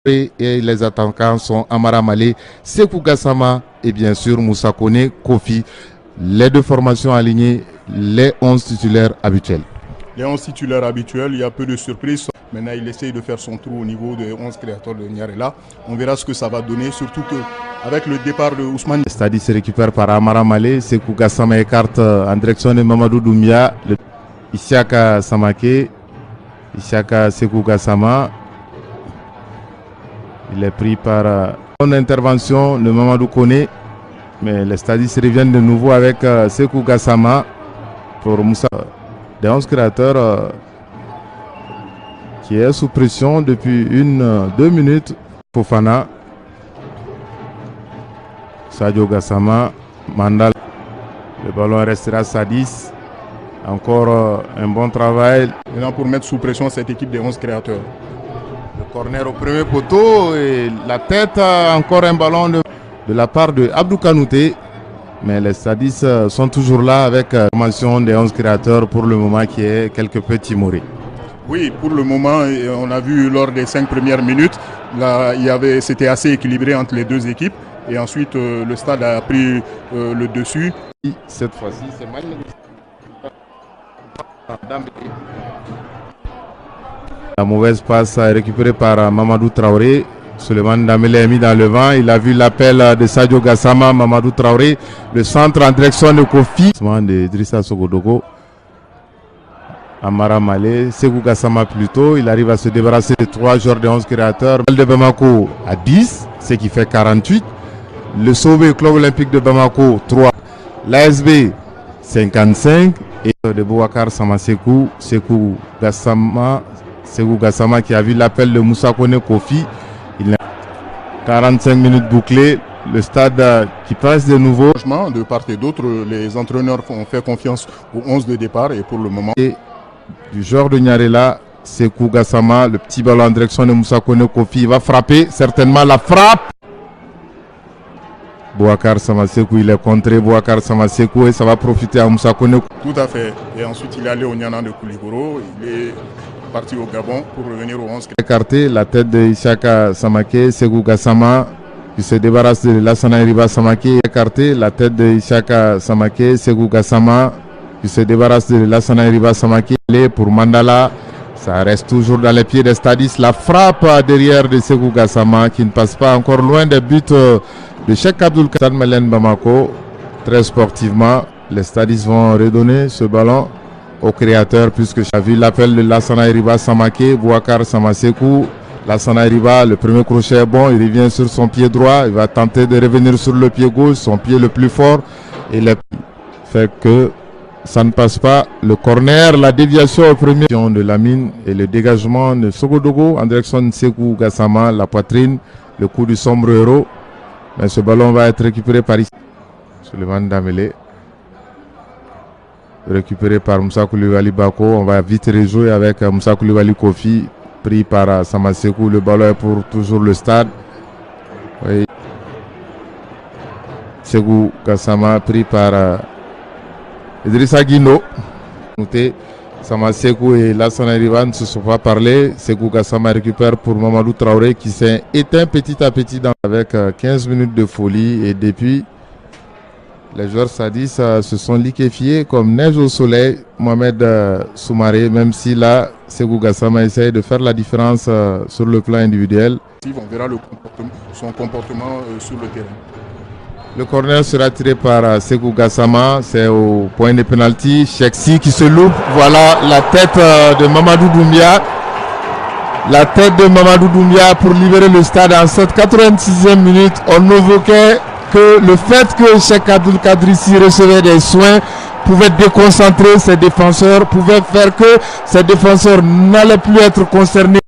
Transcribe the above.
et les attaquants sont Amara Malé, Sekou Gassama et bien sûr Moussa Kone, Kofi. Les deux formations alignées, les 11 titulaires habituels. Les 11 titulaires habituels, il y a peu de surprises. Maintenant, il essaye de faire son trou au niveau des 11 créateurs de Nyarela. On verra ce que ça va donner, surtout qu'avec le départ de Ousmane. C'est-à-dire se récupère par Amara Malé, Sekou Gassama écarte en direction de Mamadou Doumbia, Isiaka Samake, Isiaka Sekou Gassama. Il est pris par une intervention de Mamadou Kone, mais les stadistes reviennent de nouveau avec Sekou Gassama pour Moussa. Des 11 créateurs qui est sous pression depuis 2 minutes. Fofana, Sadio Gassama, Mandal. Le ballon restera Sadis. Encore un bon travail. Maintenant pour mettre sous pression cette équipe des 11 créateurs. Le corner au premier poteau et la tête, encore un ballon de la part de Abdou Kanouté. Mais les stadistes sont toujours là avec la formation des 11 créateurs pour le moment qui est quelque peu timoré. Oui, pour le moment, on a vu lors des 5 premières minutes, c'était assez équilibré entre les deux équipes. Et ensuite, le stade a pris le dessus. Cette fois-ci, c'est mal. La mauvaise passe récupérée par Mamadou Traoré. Suleiman Dambélé est mis dans le vent. Il a vu l'appel de Sadio Gassama, Mamadou Traoré. Le centre en direction de Kofi. De Drissa Sogodogo. Amara Malé, Sekou Gassama plutôt. Il arrive à se débarrasser de 3 joueurs de 11 créateurs. De Bamako à 10, ce qui fait 48. Le Sauvé Club Olympique de Bamako 3. L'ASB 55. Et de Bouakar Samasekou, Sekou Gassama qui a vu l'appel de Moussa Kone Kofi. Il a 45 minutes bouclées. Le stade qui passe de nouveau. De part et d'autre, les entraîneurs ont fait confiance aux 11 de départ et pour le moment. Et du joueur de Nyarela, Sekou Gassama, le petit ballon en direction de Moussa Kone Kofi. Il va frapper certainement la frappe. Bouakar Samasekou, il est contré. Bouakar Samasekou et ça va profiter à Moussa Kone. Tout à fait. Et ensuite, il est allé au Nianan de Kouligoro. Il est parti au Gabon pour revenir au 11. Écarté la tête de Isiaka Samake, Sekou Gassama qui se débarrasse de Lassana Iriba Samake. Écarté la tête de Isiaka Samake, Sekou Gassama qui se débarrasse de Lassana Iriba Samake. Pour Mandala, ça reste toujours dans les pieds des stadistes. La frappe derrière de Sekou Gassama qui ne passe pas encore loin des buts de Cheikh Abdoul Kader Melen Bamako. Très sportivement, les stadistes vont redonner ce ballon au créateur puisque j'ai vu l'appel de Lassana Iriba Samake, Bouakar Samasekou. Lassana Iriba, le premier crochet est bon, il revient sur son pied droit, il va tenter de revenir sur le pied gauche, son pied le plus fort, et il fait que ça ne passe pas. Le corner, la déviation au premier de Lamine et le dégagement de Sogodogo en direction de Sekou Gassama, la poitrine, le coup du sombrero. Mais ce ballon va être récupéré par ici. Suleiman Dambélé. Récupéré par Moussa Koulibaly Bako. On va vite rejouer avec Moussa Koulibaly Kofi. Pris par Samasekou. Le ballon est pour toujours le stade. Oui. Sekou Gassama pris par Idrissa Guino. Samasekou et Lassana Iriba ne se sont pas parlé. Sekou Gassama récupère pour Mamadou Traoré qui s'est éteint petit à petit avec 15 minutes de folie. Et depuis, les joueurs sadistes se sont liquéfiés comme neige au soleil. Mohamed Soumaré, même si là, Sekou Gassama essaye de faire la différence sur le plan individuel. On verra son comportement sur le terrain. Le corner sera tiré par Sekou Gassama, c'est au point de pénalty. Cheksi qui se loupe, voilà la tête de Mamadou Doumbia. La tête de Mamadou Doumbia pour libérer le stade en cette 86e minute. On évoquait que le fait que Cheikh Abdoul Kadrissi recevait des soins pouvait déconcentrer ses défenseurs, pouvait faire que ses défenseurs n'allaient plus être concernés.